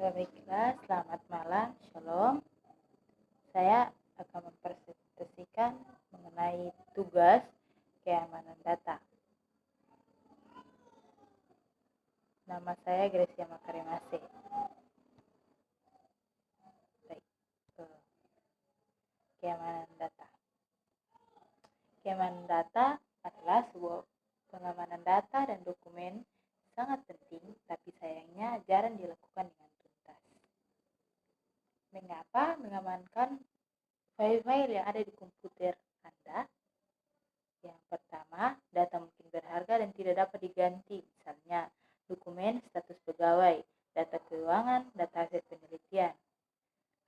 Baiklah, selamat malam, Shalom. Saya akan mempresentasikan mengenai tugas keamanan data. Nama saya Gracia Makarimase. Baik, keamanan data. Keamanan data adalah sebuah pengamanan data dan dokumen sangat penting, tapi sayangnya jarang dilakukan dengan tuntas. Mengapa mengamankan file-file yang ada di komputer Anda? Yang pertama, data mungkin berharga dan tidak dapat diganti, misalnya dokumen status pegawai, data keuangan, data hasil penelitian.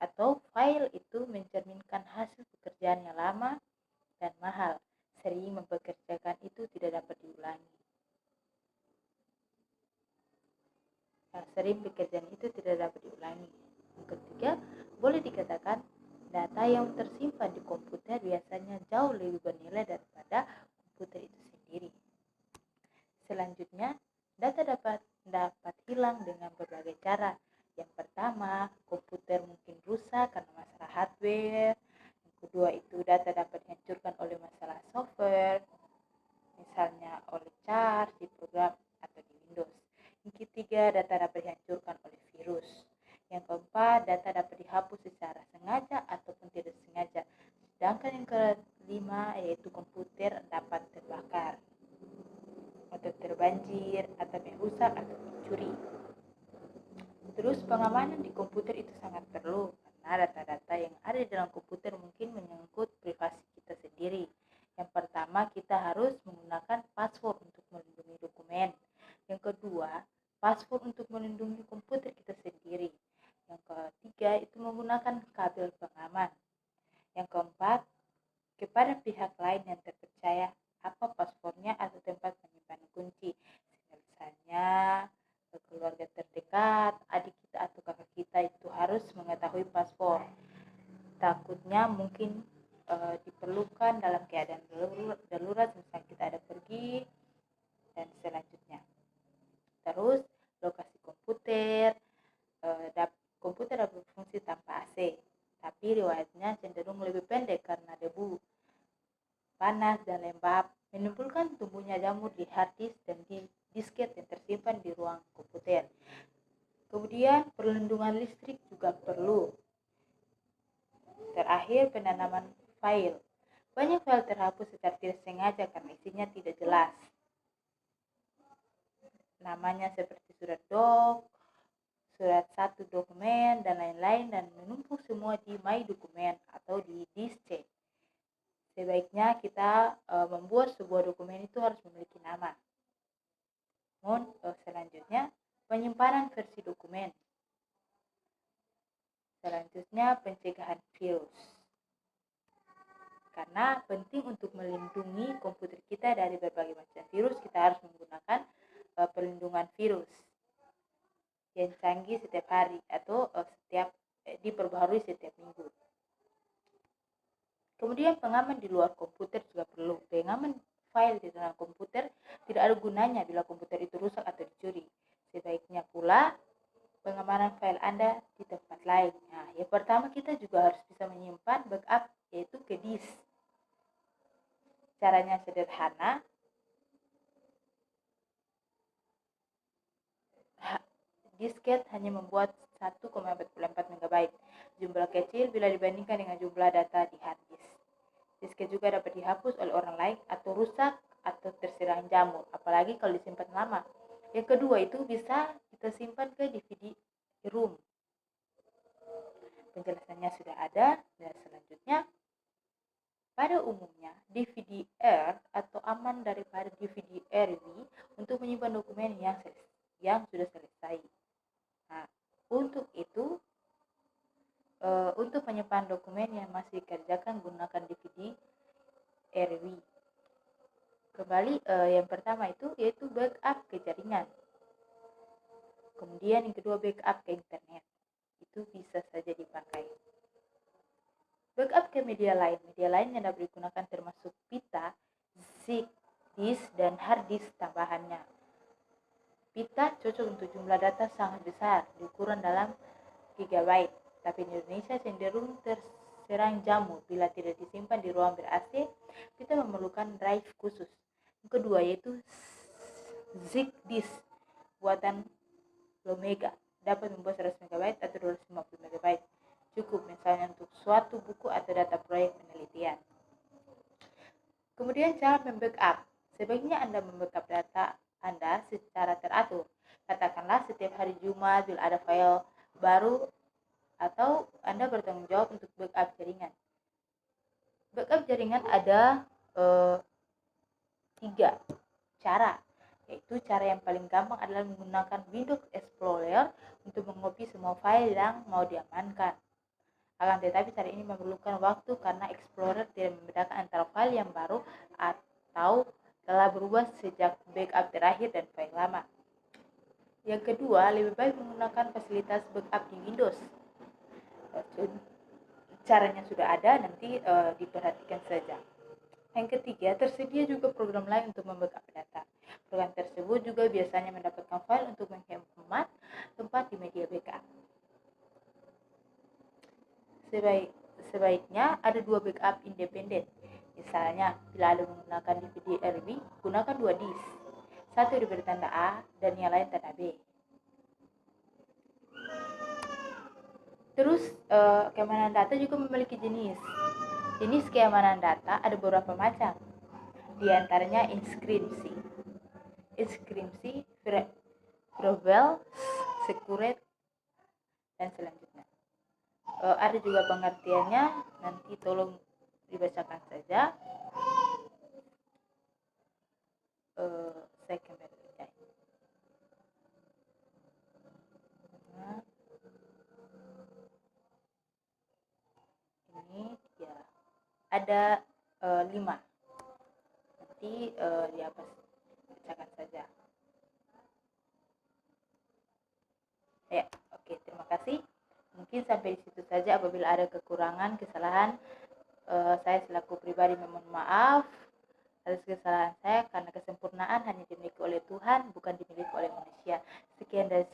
Atau file itu mencerminkan hasil pekerjaan yang lama dan mahal, sering mempekerjakan itu tidak dapat diulangi. Sering pekerjaan itu tidak dapat diulangi. Yang ketiga, boleh dikatakan data yang tersimpan di komputer biasanya jauh lebih bernilai daripada komputer itu sendiri. Selanjutnya, data dapat hilang dengan berbagai cara. Yang pertama, komputer mungkin rusak karena masalah hardware. Yang kedua itu data dapat dihancurkan oleh masalah software, misalnya oleh charge di program atau di Windows. Yang ketiga, data dapat dihancurkan oleh virus. Yang keempat, data dapat dihapus secara sengaja ataupun tidak sengaja. Sedangkan yang kelima yaitu komputer dapat terbakar atau terbanjir atau rusak atau dicuri. Terus pengamanan di komputer itu sangat perlu karena data-data yang ada di dalam komputer mungkin menyangkut privasi kita sendiri. Yang pertama, kita harus menggunakan password untuk melindungi dokumen. Yang kedua, password untuk melindungi komputer kita sendiri. Yang ketiga, itu menggunakan kabel pengaman. Yang keempat, kepada pihak lain yang terpercaya apa passwordnya atau tempat penyimpanan kunci. Misalnya keluarga terdekat, adik kita atau kakak kita itu harus mengetahui password. Takutnya mungkin diperlukan dalam keadaan darurat, misalnya kita ada pergi dan selanjutnya. Terus lokasi komputer, komputer dapat berfungsi tanpa AC, tapi riwayatnya cenderung lebih pendek karena debu, panas dan lembab menimbulkan tumbuhnya jamur di hard disk dan di disket yang tersimpan di ruang komputer. Kemudian perlindungan listrik juga perlu. Terakhir, penanaman file. Banyak file terhapus secara tidak sengaja karena isinya tidak jelas. Namanya seperti surat doc, surat satu dokumen, dan lain-lain, dan menumpuk semua di My Dokumen atau di disk C. Sebaiknya kita membuat sebuah dokumen itu harus memiliki nama. Selanjutnya, penyimpanan versi dokumen. Selanjutnya, pencegahan virus. Karena penting untuk melindungi komputer kita dari berbagai macam virus, kita harus menggunakan perlindungan virus yang canggih setiap hari atau diperbaharui setiap minggu. Kemudian pengaman di luar komputer juga perlu. Pengaman file di dalam komputer tidak ada gunanya bila komputer itu rusak atau dicuri. Sebaiknya pula pengamanan file Anda di tempat lain. Nah, yang pertama kita juga harus bisa menyimpan backup, yaitu ke disk. Caranya sederhana. Disket hanya membuat 1,44 MB. Jumlah kecil bila dibandingkan dengan jumlah data di hard disk. Disket juga dapat dihapus oleh orang lain atau rusak atau terserang jamur, apalagi kalau disimpan lama. Yang kedua itu bisa kita simpan ke DVD-ROM. Penjelasannya sudah ada. Dan selanjutnya, pada umumnya DVD-R atau aman daripada DVD-RV untuk menyimpan dokumen yang sudah selesai. Nah, untuk itu, untuk penyimpanan dokumen yang masih dikerjakan gunakan DVD-RV. Kembali yang pertama itu yaitu backup ke jaringan. Kemudian yang kedua backup ke internet. Itu bisa saja dipakai. Backup ke media lain. Media lain yang dapat digunakan termasuk pita, zip, disk, dan hard disk tambahannya. Pita cocok untuk jumlah data sangat besar di ukuran dalam gigabyte, tapi di Indonesia cenderung terserang jamur bila tidak disimpan di ruang ber-AC. Pita memerlukan drive khusus. Yang kedua yaitu Zig Disk buatan Lomega, dapat membuat 100 MB atau 250 MB. Cukup misalnya untuk suatu buku atau data proyek penelitian. Kemudian cara membackup. Sebaiknya Anda membackup data Anda secara teratur. Katakanlah setiap hari Jumat bila ada file baru, atau Anda bertanggung jawab untuk backup jaringan. Backup jaringan ada 3 cara, yaitu cara yang paling gampang adalah menggunakan Windows Explorer untuk mengcopy semua file yang mau diamankan. Akan tetapi cara ini memerlukan waktu karena Explorer tidak membedakan antara file yang baru atau telah berubah sejak backup terakhir dan file lama. Yang kedua, lebih baik menggunakan fasilitas backup di Windows. Caranya sudah ada, nanti diperhatikan saja. Yang ketiga, tersedia juga program lain untuk membackup data. Program tersebut juga biasanya mendapatkan file untuk menghemat tempat di media backup. Sebaiknya ada 2 backup independen. Misalnya, bila Anda menggunakan DVD RV, gunakan 2 disk. Satu diberi tanda A dan yang lain tanda B. Terus, keamanan data juga memiliki jenis. Jenis keamanan data ada beberapa macam. Di antaranya inskripsi, Provell, Secure, dan selanjutnya. Ada juga pengertiannya, nanti tolong dibacakan saja. Saya kembali baca. Ini ya ada 5. Nanti di atas bacakan saja. Ya, oke, terima kasih. Mungkin sampai di situ saja. Apabila ada kekurangan, kesalahan, saya selaku pribadi memohon maaf atas kesalahan saya, karena kesempurnaan hanya dimiliki oleh Tuhan, bukan dimiliki oleh manusia. Sekian dari